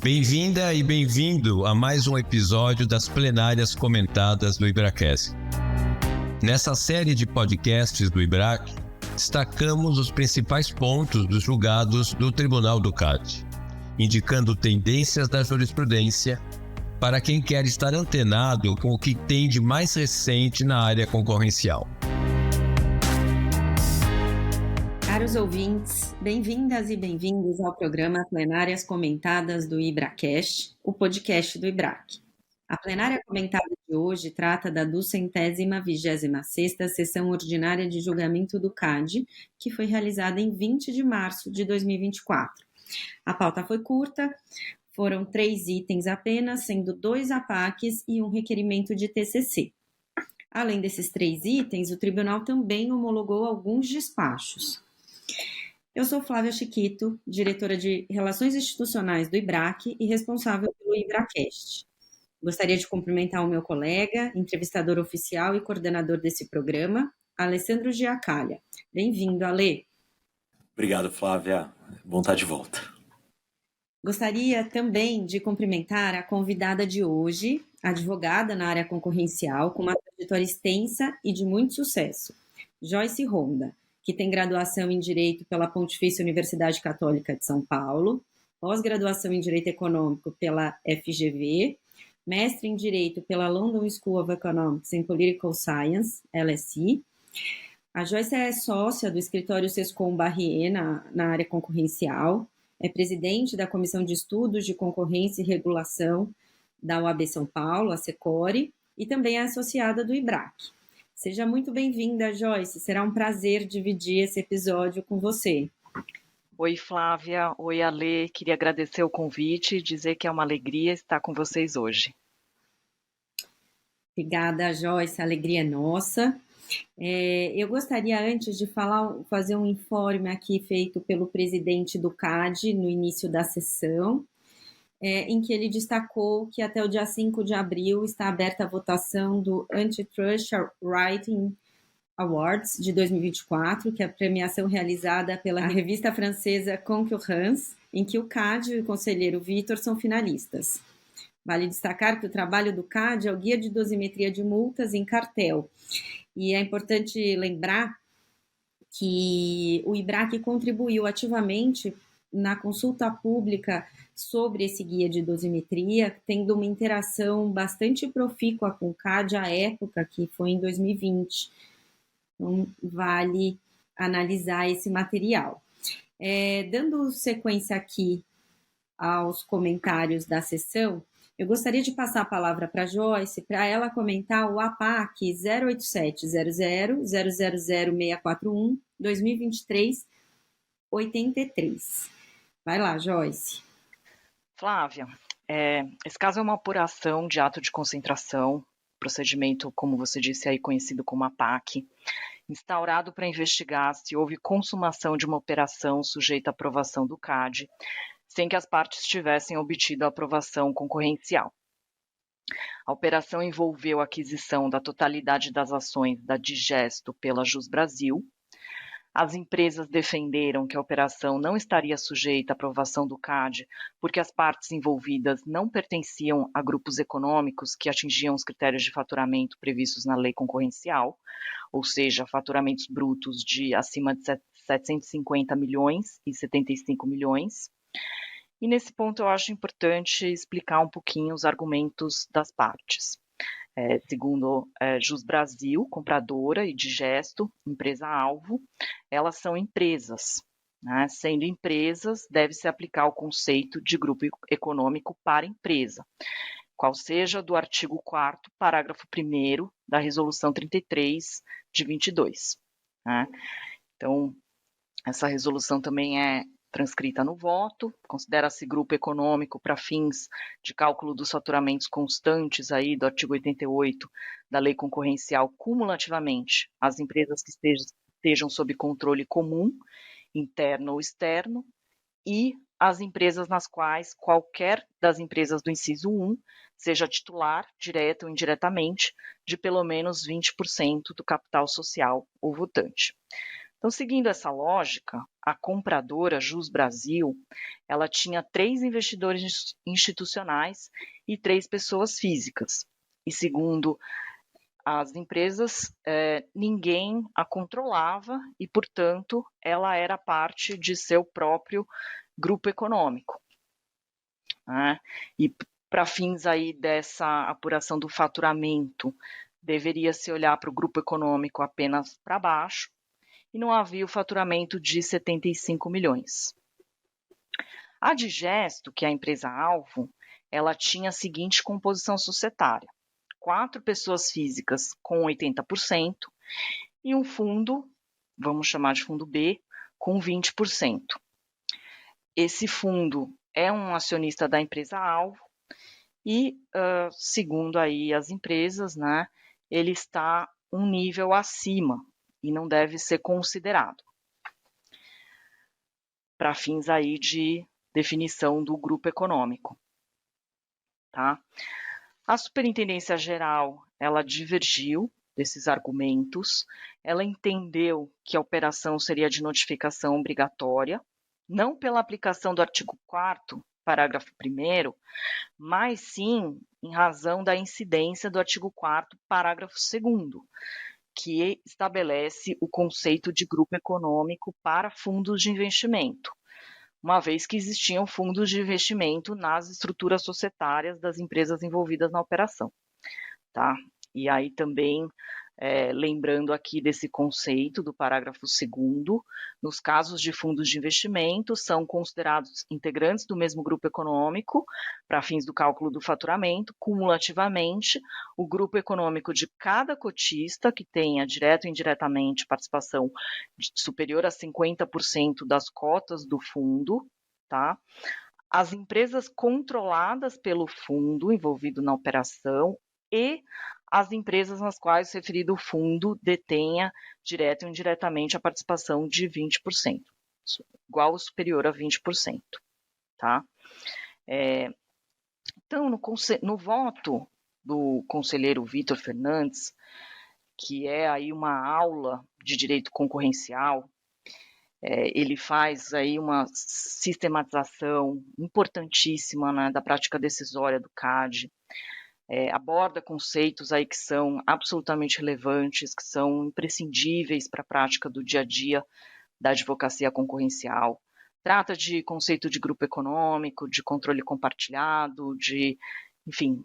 Bem-vinda e bem-vindo a mais um episódio das plenárias comentadas do IBRACast. Nessa série de podcasts do IBRAC, destacamos os principais pontos dos julgados do Tribunal do CAD, indicando tendências da jurisprudência para quem quer estar antenado com o que tem de mais recente na área concorrencial. Caros ouvintes, bem-vindas e bem-vindos ao programa Plenárias Comentadas do IBRACast, o podcast do IBRAC. A plenária comentada de hoje trata da 226ª sessão ordinária de julgamento do CAD, que foi realizada em 20 de março de 2024. A pauta foi curta, foram 3 itens apenas, sendo 2 APACs e um requerimento de TCC. Além desses 3 itens, o tribunal também homologou alguns despachos. Eu sou Flávia Chiquito, diretora de Relações Institucionais do IBRAC e responsável pelo IBRACast. Gostaria de cumprimentar o meu colega, entrevistador oficial e coordenador desse programa, Alessandro Giacalha. Bem-vindo, Ale. Obrigado, Flávia. Bom estar de volta. Gostaria também de cumprimentar a convidada de hoje, advogada na área concorrencial, com uma trajetória extensa e de muito sucesso, Joyce Ronda, que tem graduação em Direito pela Pontifícia Universidade Católica de São Paulo, pós-graduação em Direito Econômico pela FGV, mestre em Direito pela London School of Economics and Political Science, LSE. A Joyce é sócia do escritório Sescom Barrier na área concorrencial, é presidente da Comissão de Estudos de Concorrência e Regulação da UAB São Paulo, a SECORE, e também é associada do IBRAC. Seja muito bem-vinda, Joyce. Será um prazer dividir esse episódio com você. Oi, Flávia. Oi, Ale. Queria agradecer o convite e dizer que é uma alegria estar com vocês hoje. Obrigada, Joyce. A alegria é nossa. Eu gostaria, antes de fazer um informe aqui feito pelo presidente do CAD no início da sessão, em que ele destacou que até o dia 5 de abril está aberta a votação do Antitrust Writing Awards de 2024, que é a premiação realizada pela revista francesa Concurrence, em que o CAD e o conselheiro Vitor são finalistas. Vale destacar que o trabalho do CAD é o Guia de Dosimetria de Multas em Cartel, e é importante lembrar que o IBRAC contribuiu ativamente na consulta pública sobre esse guia de dosimetria, tendo uma interação bastante profícua com o CAD à época, que foi em 2020. Então, vale analisar esse material. Dando sequência aqui aos comentários da sessão, eu gostaria de passar a palavra para a Joyce, para ela comentar o APAC 08700000641 2023-83. Vai lá, Joyce. Flávia, esse caso é uma apuração de ato de concentração, procedimento, como você disse aí, conhecido como APAC, instaurado para investigar se houve consumação de uma operação sujeita à aprovação do CAD, sem que as partes tivessem obtido a aprovação concorrencial. A operação envolveu a aquisição da totalidade das ações da Digesto pela Jus Brasil. As empresas defenderam que a operação não estaria sujeita à aprovação do CAD porque as partes envolvidas não pertenciam a grupos econômicos que atingiam os critérios de faturamento previstos na lei concorrencial, ou seja, faturamentos brutos de acima de 750 milhões e 75 milhões. E nesse ponto eu acho importante explicar um pouquinho os argumentos das partes. Segundo Jus Brasil, compradora, e Digesto, empresa-alvo, elas são empresas. Né? Sendo empresas, deve-se aplicar o conceito de grupo econômico para empresa, qual seja do artigo 4º, parágrafo 1º da Resolução 33 de 22. Né? Então, essa resolução também é transcrita no voto, considera-se grupo econômico para fins de cálculo dos faturamentos constantes aí do artigo 88 da Lei Concorrencial cumulativamente as empresas que estejam sob controle comum, interno ou externo, e as empresas nas quais qualquer das empresas do inciso 1 seja titular, direta ou indiretamente, de pelo menos 20% do capital social ou votante. Então, seguindo essa lógica, a compradora Jus Brasil, ela tinha 3 investidores institucionais e 3 pessoas físicas. E segundo as empresas, ninguém a controlava e, portanto, ela era parte de seu próprio grupo econômico. Né? E para fins aí dessa apuração do faturamento, deveria se olhar para o grupo econômico apenas para baixo, e não havia o faturamento de 75 milhões. A Digesto, que é a empresa-alvo, ela tinha a seguinte composição societária: 4 pessoas físicas com 80% e um fundo, vamos chamar de fundo B, com 20%. Esse fundo é um acionista da empresa-alvo e, segundo aí as empresas, né, ele está um nível acima e não deve ser considerado para fins aí de definição do grupo econômico. Tá? A Superintendência Geral, ela divergiu desses argumentos, ela entendeu que a operação seria de notificação obrigatória, não pela aplicação do artigo 4º, parágrafo 1º, mas sim em razão da incidência do artigo 4º, parágrafo 2º, que estabelece o conceito de grupo econômico para fundos de investimento, uma vez que existiam fundos de investimento nas estruturas societárias das empresas envolvidas na operação. Tá? E aí também, lembrando aqui desse conceito do parágrafo 2º, nos casos de fundos de investimento, são considerados integrantes do mesmo grupo econômico, para fins do cálculo do faturamento, cumulativamente, o grupo econômico de cada cotista que tenha, direto ou indiretamente, participação superior a 50% das cotas do fundo, tá? As empresas controladas pelo fundo envolvido na operação e as empresas nas quais o referido fundo detenha, direto ou indiretamente, a participação de 20%, igual ou superior a 20%. Tá? Então, no voto do conselheiro Vitor Fernandes, que é aí uma aula de direito concorrencial, ele faz aí uma sistematização importantíssima, né, da prática decisória do CAD, aborda conceitos aí que são absolutamente relevantes, que são imprescindíveis para a prática do dia a dia da advocacia concorrencial. Trata de conceito de grupo econômico, de controle compartilhado, enfim,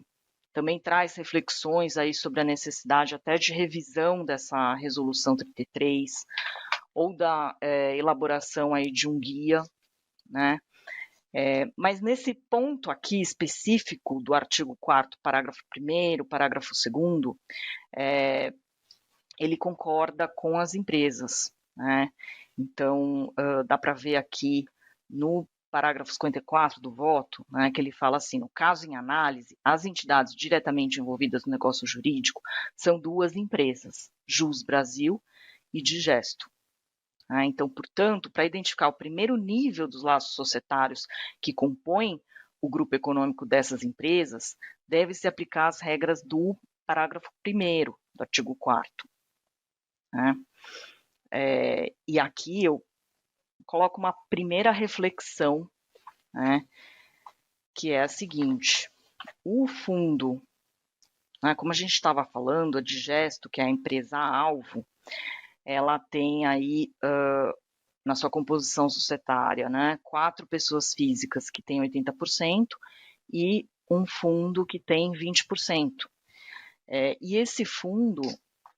também traz reflexões aí sobre a necessidade até de revisão dessa resolução 33, ou da elaboração aí de um guia, né? Mas nesse ponto aqui específico do artigo 4º, parágrafo 1º, parágrafo 2º, ele concorda com as empresas, né? Então, dá para ver aqui no parágrafo 54 do voto, né, que ele fala assim: no caso em análise, as entidades diretamente envolvidas no negócio jurídico são 2 empresas, Jus Brasil e Digesto. Então, portanto, para identificar o primeiro nível dos laços societários que compõem o grupo econômico dessas empresas, deve-se aplicar as regras do parágrafo 1º do artigo 4º. E aqui eu coloco uma primeira reflexão, né, que é a seguinte: o fundo, né, como a gente estava falando, a Digesto, que é a empresa-alvo, ela tem aí, na sua composição societária, né, 4 pessoas físicas que têm 80% e um fundo que tem 20%. E esse fundo,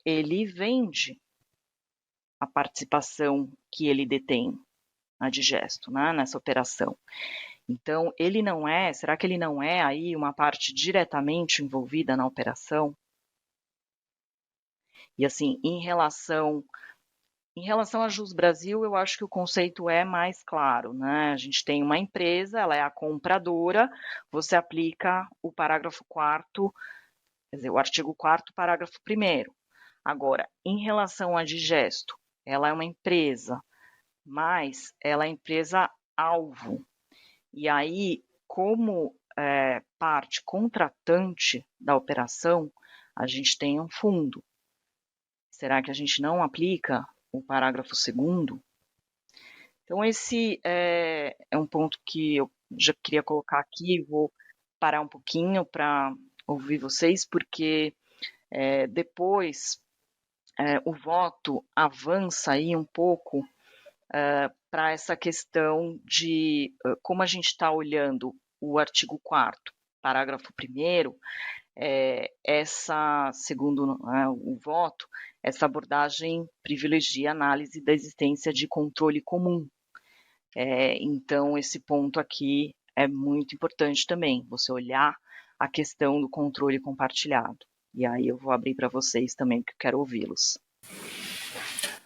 ele vende a participação que ele detém na Digesto, né, nessa operação. Então, será que ele não é aí uma parte diretamente envolvida na operação? E assim, em relação a Jus Brasil, eu acho que o conceito é mais claro, né? A gente tem uma empresa, ela é a compradora, você aplica o parágrafo 4º, quer dizer, o artigo 4º, parágrafo 1º. Agora, em relação à Digesto, ela é uma empresa, mas ela é empresa-alvo. E aí, como parte contratante da operação, a gente tem um fundo. Será que a gente não aplica o parágrafo 2º. Então, esse é um ponto que eu já queria colocar aqui, vou parar um pouquinho para ouvir vocês, porque depois o voto avança aí um pouco para essa questão de como a gente está olhando o artigo 4º, parágrafo 1º, segundo o voto, essa abordagem privilegia a análise da existência de controle comum. Então, esse ponto aqui é muito importante também, você olhar a questão do controle compartilhado. E aí eu vou abrir para vocês também, porque eu quero ouvi-los.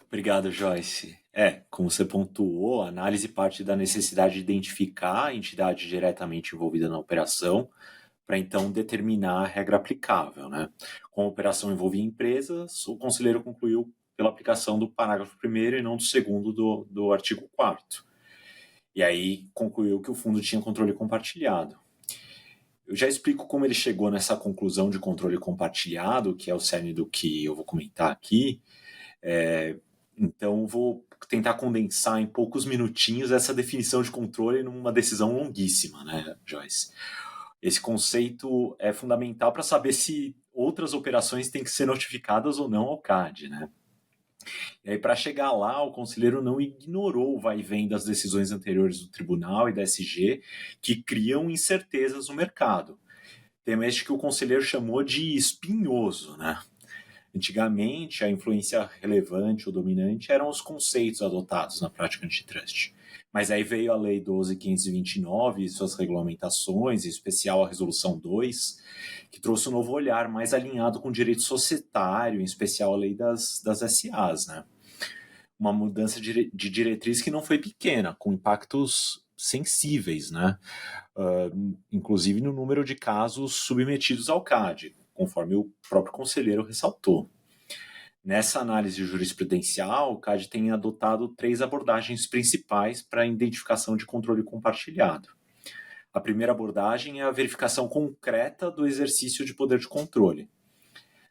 Obrigado, Joyce. Como você pontuou, a análise parte da necessidade de identificar a entidade diretamente envolvida na operação, para então determinar a regra aplicável, né? Como a operação envolvia empresas, o conselheiro concluiu pela aplicação do parágrafo 1º e não do 2º do artigo 4º. E aí concluiu que o fundo tinha controle compartilhado. Eu já explico como ele chegou nessa conclusão de controle compartilhado, que é o cerne do que eu vou comentar aqui. Então, vou tentar condensar em poucos minutinhos essa definição de controle numa decisão longuíssima, né, Joyce? Esse conceito é fundamental para saber se outras operações têm que ser notificadas ou não ao CAD, né? E aí, para chegar lá, o conselheiro não ignorou o vai e vem das decisões anteriores do tribunal e da SG, que criam incertezas no mercado. Tema este que o conselheiro chamou de espinhoso, né? Antigamente, a influência relevante ou dominante eram os conceitos adotados na prática antitrust. Mas aí veio a Lei 12.529 e suas regulamentações, em especial a Resolução 2, que trouxe um novo olhar mais alinhado com o direito societário, em especial a Lei das SAs, né? Uma mudança de diretriz que não foi pequena, com impactos sensíveis, né? Inclusive no número de casos submetidos ao CAD, conforme o próprio conselheiro ressaltou. Nessa análise jurisprudencial, o CAD tem adotado 3 abordagens principais para a identificação de controle compartilhado. A primeira abordagem é a verificação concreta do exercício de poder de controle.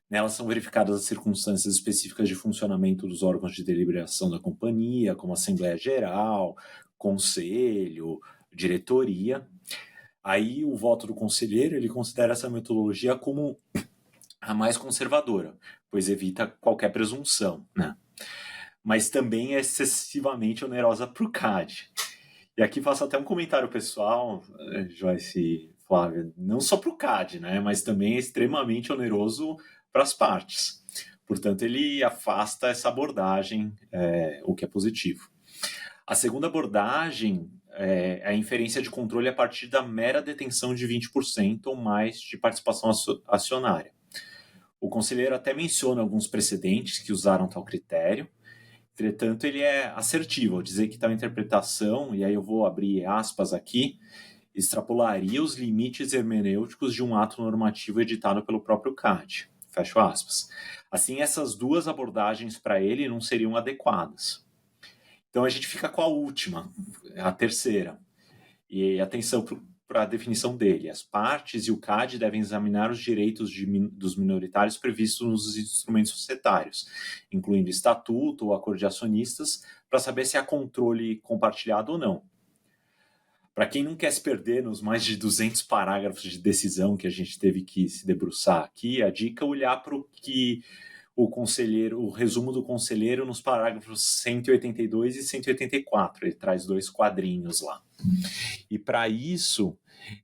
Nela são verificadas as circunstâncias específicas de funcionamento dos órgãos de deliberação da companhia, como Assembleia Geral, Conselho, Diretoria. Aí o voto do conselheiro, ele considera essa metodologia como a mais conservadora, pois evita qualquer presunção, né? Mas também é excessivamente onerosa para o CAD. E aqui faço até um comentário pessoal, Joyce e Flávia, não só para o CAD, né? Mas também é extremamente oneroso para as partes. Portanto, ele afasta essa abordagem, o que é positivo. A segunda abordagem é a inferência de controle a partir da mera detenção de 20% ou mais de participação acionária. O conselheiro até menciona alguns precedentes que usaram tal critério, entretanto, ele é assertivo ao dizer que tal interpretação, e aí eu vou abrir aspas aqui, extrapolaria os limites hermenêuticos de um ato normativo editado pelo próprio CAD. Fecho aspas. Assim, essas 2 abordagens para ele não seriam adequadas. Então, a gente fica com a última, a terceira. E atenção para a definição dele. As partes e o CAD devem examinar os direitos dos minoritários previstos nos instrumentos societários, incluindo estatuto ou acordo de acionistas, para saber se há controle compartilhado ou não. Para quem não quer se perder nos mais de 200 parágrafos de decisão que a gente teve que se debruçar aqui, a dica é olhar para o que o resumo do conselheiro nos parágrafos 182 e 184. Ele traz 2 quadrinhos lá. E para isso,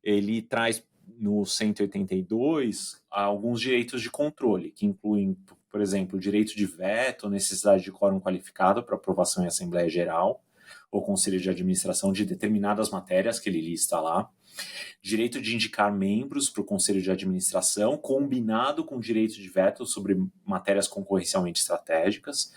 ele traz no 182 alguns direitos de controle, que incluem, por exemplo, o direito de veto, necessidade de quórum qualificado para aprovação em Assembleia Geral ou Conselho de Administração de determinadas matérias que ele lista lá, direito de indicar membros para o Conselho de Administração, combinado com direito de veto sobre matérias concorrencialmente estratégicas,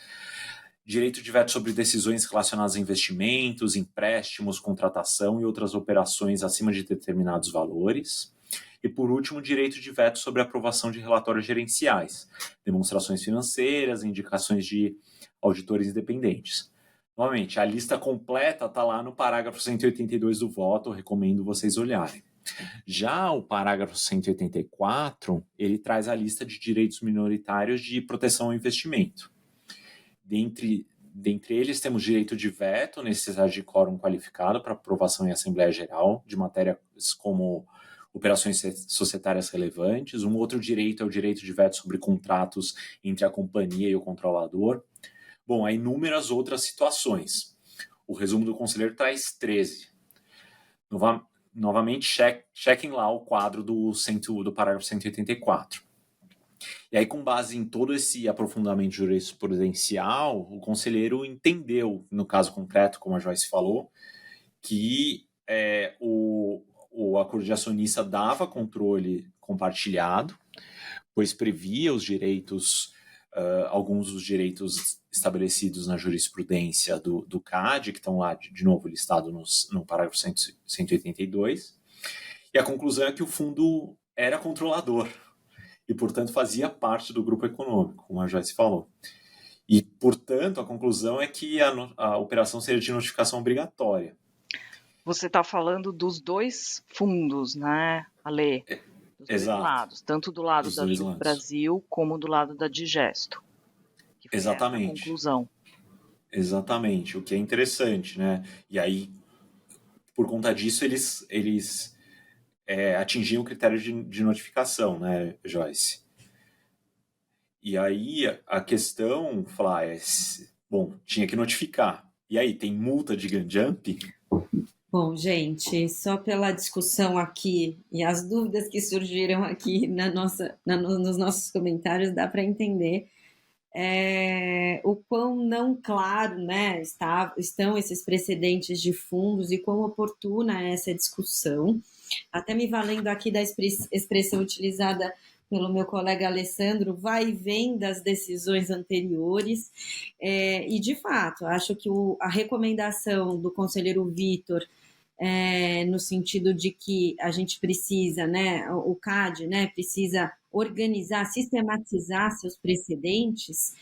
direito de veto sobre decisões relacionadas a investimentos, empréstimos, contratação e outras operações acima de determinados valores. E, por último, direito de veto sobre a aprovação de relatórios gerenciais, demonstrações financeiras, indicações de auditores independentes. Novamente, a lista completa está lá no parágrafo 182 do voto, eu recomendo vocês olharem. Já o parágrafo 184, ele traz a lista de direitos minoritários de proteção ao investimento. Dentre Dentre eles, temos direito de veto, necessidade de quórum qualificado para aprovação em Assembleia Geral de matérias como operações societárias relevantes. Um outro direito é o direito de veto sobre contratos entre a companhia e o controlador. Bom, há inúmeras outras situações. O resumo do conselheiro traz 13. Novamente, chequem lá o quadro do parágrafo 184. E aí, com base em todo esse aprofundamento jurisprudencial, o conselheiro entendeu, no caso concreto, como a Joyce falou, que o acordo de acionista dava controle compartilhado, pois previa os direitos, alguns dos direitos estabelecidos na jurisprudência do CAD, que estão lá, de novo, listados no parágrafo 182. E a conclusão é que o fundo era controlador e, portanto, fazia parte do grupo econômico, como a Joyce falou. E, portanto, a conclusão é que a operação seria de notificação obrigatória. Você está falando dos dois fundos, né, Ale? Dos dois lados, tanto do lado da Jus Brasil como do lado da Digesto. Que foi Exatamente. Essa a conclusão. Exatamente, o que é interessante, né? E aí, por conta disso, eles atingiam o critério de notificação, né, Joyce? E aí a questão, bom, tinha que notificar. E aí, tem multa de gun jump? Bom, gente, só pela discussão aqui e as dúvidas que surgiram aqui nos nossos comentários, dá para entender o quão não claro, né, estão esses precedentes de fundos e quão oportuna é essa discussão. Até me valendo aqui da expressão utilizada pelo meu colega Alessandro, vai e vem das decisões anteriores, e de fato, acho que a recomendação do conselheiro Vitor, no sentido de que a gente precisa, né, o CAD, né, precisa organizar, sistematizar seus precedentes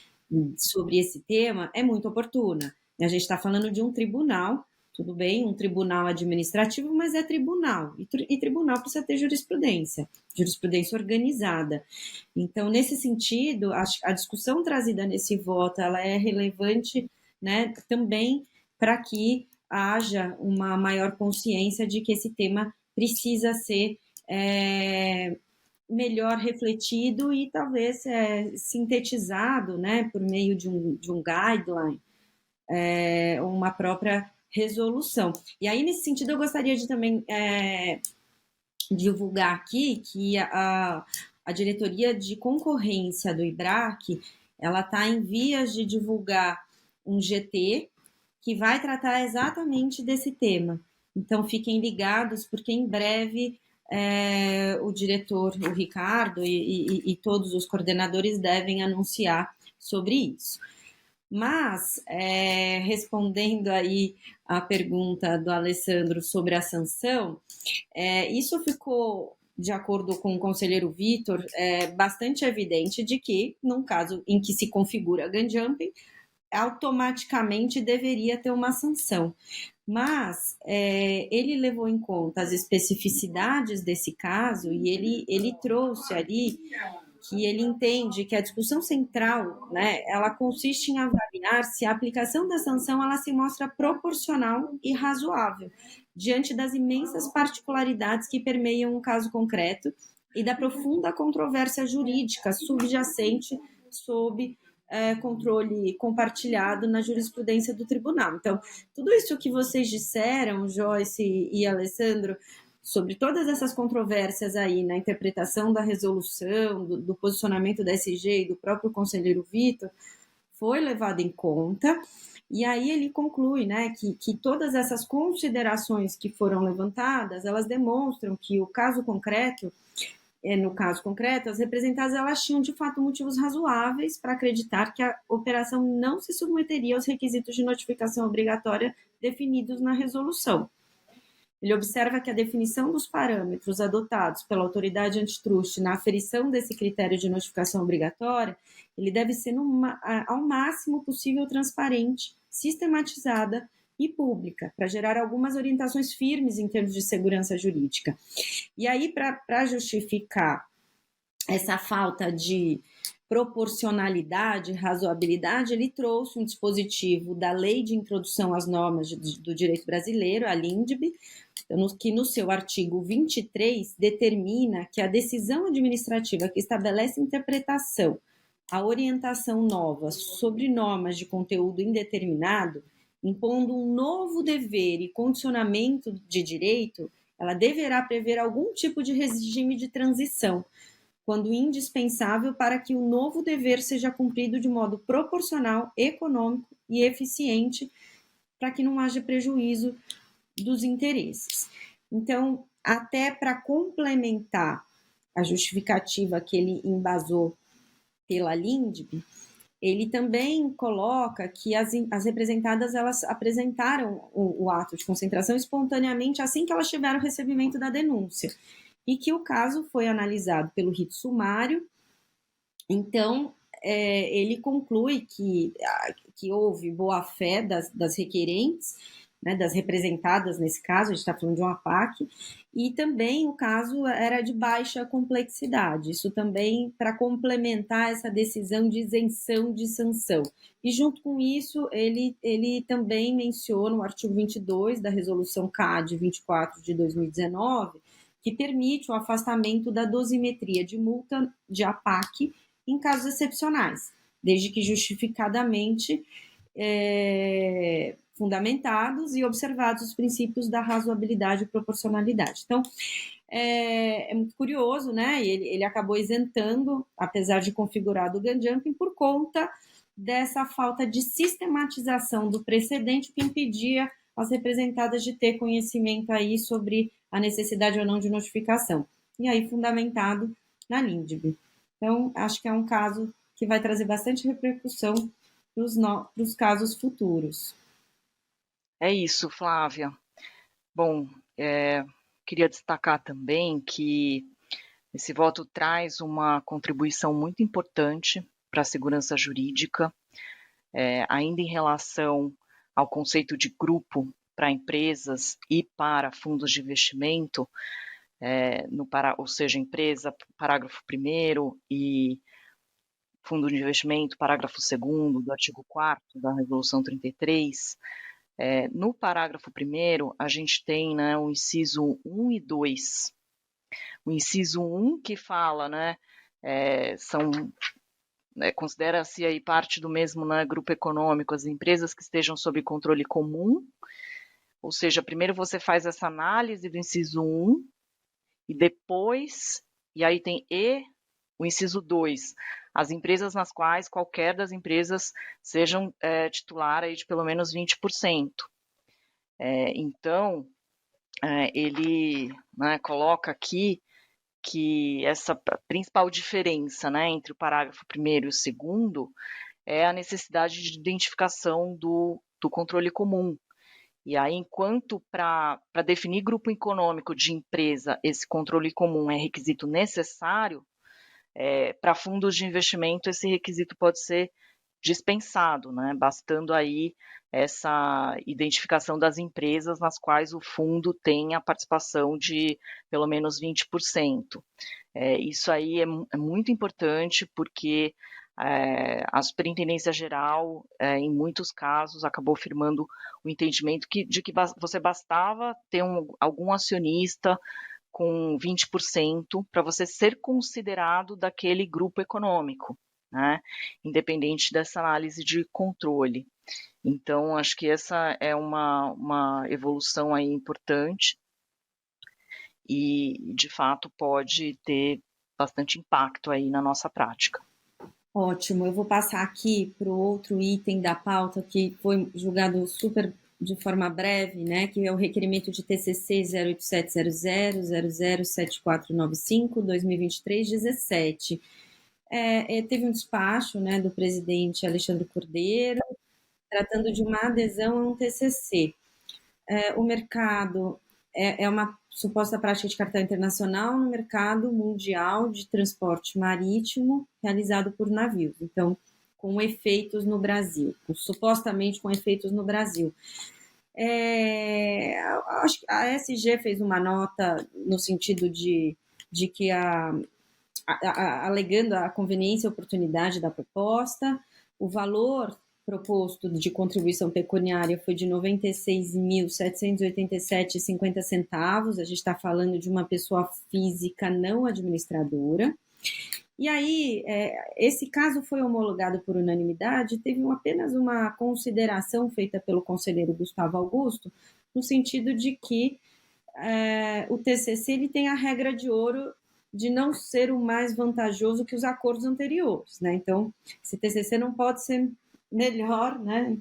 sobre esse tema, é muito oportuna. A gente está falando de um tribunal, tudo bem, um tribunal administrativo, mas é tribunal, e tribunal precisa ter jurisprudência organizada. Então, nesse sentido, a discussão trazida nesse voto, ela é relevante, né, também para que haja uma maior consciência de que esse tema precisa ser melhor refletido e talvez sintetizado, né, por meio de um guideline, uma própria resolução. E aí, nesse sentido, eu gostaria de também divulgar aqui que a diretoria de concorrência do IBRAC, ela está em vias de divulgar um GT que vai tratar exatamente desse tema. Então, fiquem ligados, porque em breve o diretor, o Ricardo, e todos os coordenadores devem anunciar sobre isso. Mas, respondendo aí a pergunta do Alessandro sobre a sanção, isso ficou, de acordo com o conselheiro Vitor, bastante evidente de que, num caso em que se configura gun jumping, automaticamente deveria ter uma sanção. Mas ele levou em conta as especificidades desse caso e ele trouxe ali que ele entende que a discussão central, né, ela consiste em avaliar se a aplicação da sanção ela se mostra proporcional e razoável diante das imensas particularidades que permeiam o caso concreto e da profunda controvérsia jurídica subjacente sob controle compartilhado na jurisprudência do tribunal. Então, tudo isso que vocês disseram, Joyce e Alessandro, sobre todas essas controvérsias aí na interpretação da resolução, do posicionamento da SG e do próprio conselheiro Vitor, foi levado em conta, e aí ele conclui, né, que todas essas considerações que foram levantadas, elas demonstram que no caso concreto, as representadas elas tinham de fato motivos razoáveis para acreditar que a operação não se submeteria aos requisitos de notificação obrigatória definidos na resolução. Ele observa que a definição dos parâmetros adotados pela autoridade antitruste na aferição desse critério de notificação obrigatória, ele deve ser ao máximo possível transparente, sistematizada e pública, para gerar algumas orientações firmes em termos de segurança jurídica. E aí, para justificar essa falta de proporcionalidade, razoabilidade, ele trouxe um dispositivo da Lei de Introdução às Normas do Direito Brasileiro, a LINDB, que no seu artigo 23 determina que a decisão administrativa que estabelece interpretação, a orientação nova sobre normas de conteúdo indeterminado, impondo um novo dever e condicionamento de direito, ela deverá prever algum tipo de regime de transição, quando indispensável para que o novo dever seja cumprido de modo proporcional, econômico e eficiente, para que não haja prejuízo dos interesses. Então, até para complementar a justificativa que ele embasou pela LINDB, ele também coloca que as representadas elas apresentaram o ato de concentração espontaneamente assim que elas tiveram o recebimento da denúncia, e que o caso foi analisado pelo rito sumário. Então, ele conclui que houve boa-fé das requerentes, né, das representadas nesse caso, a gente está falando de uma PAC, e também o caso era de baixa complexidade, isso também para complementar essa decisão de isenção de sanção. E junto com isso, ele também menciona o artigo 22 da Resolução CAD 24 de 2019, que permite o afastamento da dosimetria de multa de APAC em casos excepcionais, desde que justificadamente fundamentados e observados os princípios da razoabilidade e proporcionalidade. Então, é muito curioso, né? Ele acabou isentando, apesar de configurado o gun jumping, por conta dessa falta de sistematização do precedente que impedia as representadas de ter conhecimento aí sobre a necessidade ou não de notificação. E aí, fundamentado na LINDB. Então, acho que é um caso que vai trazer bastante repercussão para os casos futuros. É isso, Flávia. Bom, queria destacar também que esse voto traz uma contribuição muito importante para a segurança jurídica, ainda em relação ao conceito de grupo para empresas e para fundos de investimento, ou seja, empresa, parágrafo 1º, e fundo de investimento, parágrafo 2º do artigo 4º da Resolução 33, no parágrafo 1º, a gente tem, né, o inciso 1 e 2. O inciso 1 que fala, né, considera-se aí parte do mesmo, né, grupo econômico as empresas que estejam sob controle comum, ou seja, primeiro você faz essa análise do inciso 1 e depois, e aí tem o inciso 2, as empresas nas quais qualquer das empresas sejam titular aí de pelo menos 20%. Então, ele, né, coloca aqui que essa principal diferença, né, entre o parágrafo 1º e o 2º é a necessidade de identificação do controle comum. E aí, enquanto para definir grupo econômico de empresa, esse controle comum é requisito necessário, para fundos de investimento esse requisito pode ser dispensado, né? Bastando aí essa identificação das empresas nas quais o fundo tem a participação de pelo menos 20%. Isso aí é muito importante porque a Superintendência Geral, em muitos casos, acabou firmando o entendimento de que você bastava ter algum acionista com 20% para você ser considerado daquele grupo econômico, né? Independente dessa análise de controle. Então, acho que essa é uma evolução aí importante e, de fato, pode ter bastante impacto aí na nossa prática. Ótimo, eu vou passar aqui para o outro item da pauta que foi julgado super de forma breve, né, que é o requerimento de TCC 08700007495/2023-17. Teve um despacho, né, do presidente Alexandre Cordeiro, tratando de uma adesão a um TCC. O mercado é uma suposta prática de cartel internacional no mercado mundial de transporte marítimo realizado por navios, então, com efeitos no Brasil, supostamente com efeitos no Brasil. Acho que a SG fez uma nota no sentido de que a alegando a conveniência e oportunidade da proposta. O valor proposto de contribuição pecuniária foi de R$ 96.787,50. A gente está falando de uma pessoa física não administradora. E aí, esse caso foi homologado por unanimidade, teve apenas uma consideração feita pelo conselheiro Gustavo Augusto, no sentido de que o TCC ele tem a regra de ouro de não ser o mais vantajoso que os acordos anteriores, né? Então, esse TCC não pode ser melhor, né,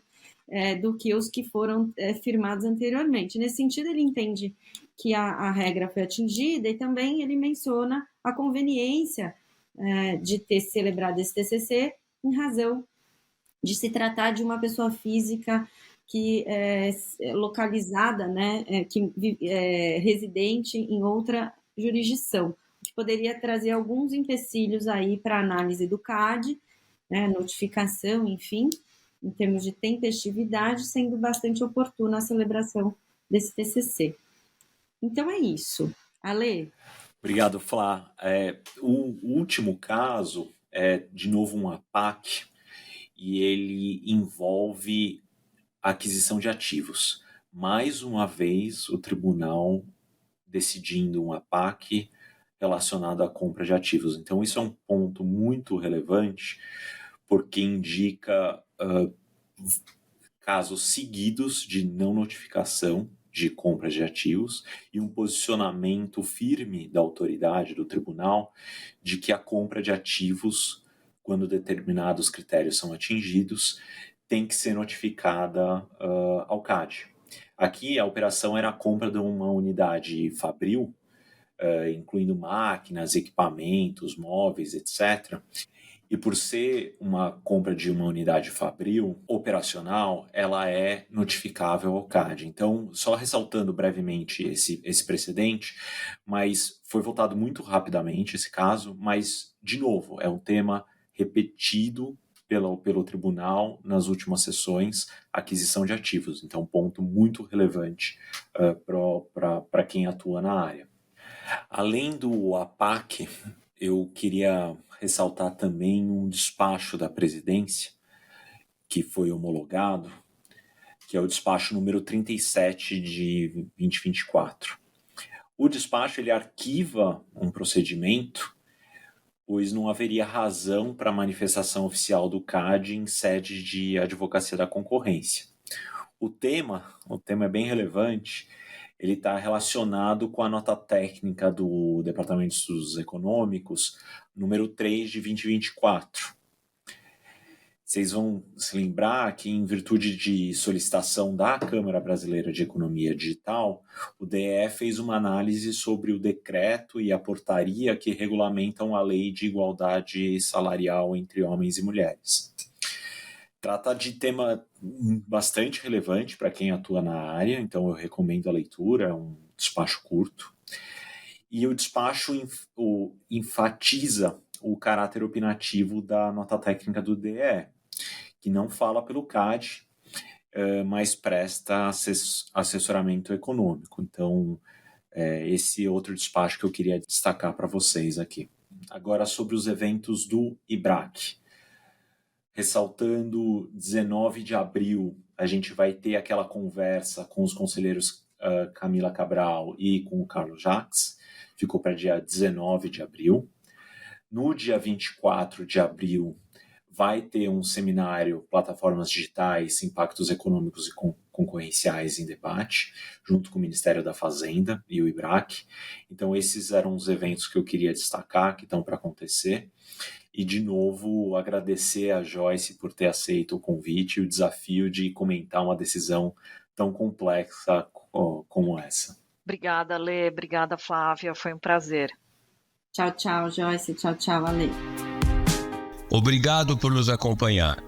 do que os que foram firmados anteriormente. Nesse sentido, ele entende que a regra foi atingida e também ele menciona a conveniência de ter celebrado esse TCC em razão de se tratar de uma pessoa física que é localizada, né, residente em outra jurisdição, que poderia trazer alguns empecilhos aí para a análise do CAD, né, notificação, enfim, em termos de tempestividade, sendo bastante oportuna a celebração desse TCC. Então é isso. Ale? Obrigado, Flá. O último caso é, de novo, um APAC, e ele envolve aquisição de ativos. Mais uma vez, o tribunal decidindo um APAC relacionado à compra de ativos. Então, isso é um ponto muito relevante, porque indica casos seguidos de não notificação de compra de ativos e um posicionamento firme da autoridade, do tribunal, de que a compra de ativos, quando determinados critérios são atingidos, tem que ser notificada ao CAD. Aqui, a operação era a compra de uma unidade fabril, incluindo máquinas, equipamentos, móveis, etc., e por ser uma compra de uma unidade fabril operacional, ela é notificável ao CAD. Então, só ressaltando brevemente esse precedente, mas foi votado muito rapidamente esse caso, mas, de novo, é um tema repetido pelo tribunal nas últimas sessões, aquisição de ativos. Então, um ponto muito relevante para quem atua na área. Além do APAC, eu queria ressaltar também um despacho da presidência que foi homologado, que é o despacho número 37 de 2024. O despacho ele arquiva um procedimento, pois não haveria razão para manifestação oficial do CAD em sede de advocacia da concorrência. O tema é bem relevante. Ele está relacionado com a nota técnica do Departamento de Estudos Econômicos, número 3 de 2024. Vocês vão se lembrar que, em virtude de solicitação da Câmara Brasileira de Economia Digital, o DE fez uma análise sobre o decreto e a portaria que regulamentam a Lei de Igualdade Salarial entre Homens e Mulheres. Trata de tema bastante relevante para quem atua na área, então eu recomendo a leitura, é um despacho curto. E o despacho enfatiza o caráter opinativo da nota técnica do DE, que não fala pelo CAD, mas presta assessoramento econômico. Então, esse é outro despacho que eu queria destacar para vocês aqui. Agora, sobre os eventos do IBRAC. Ressaltando, 19 de abril, a gente vai ter aquela conversa com os conselheiros Camila Cabral e com o Carlos Jacques, ficou para dia 19 de abril. No dia 24 de abril, vai ter um seminário Plataformas Digitais, Impactos Econômicos e Concorrenciais em Debate, junto com o Ministério da Fazenda e o IBRAC. Então, esses eram os eventos que eu queria destacar, que estão para acontecer. E, de novo, agradecer a Joyce por ter aceito o convite e o desafio de comentar uma decisão tão complexa como essa. Obrigada, Lê. Obrigada, Flávia. Foi um prazer. Tchau, tchau, Joyce. Tchau, tchau, Ale. Obrigado por nos acompanhar.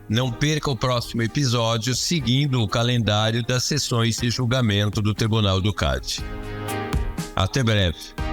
Não perca o próximo episódio seguindo o calendário das sessões de julgamento do Tribunal do CAD. Até breve.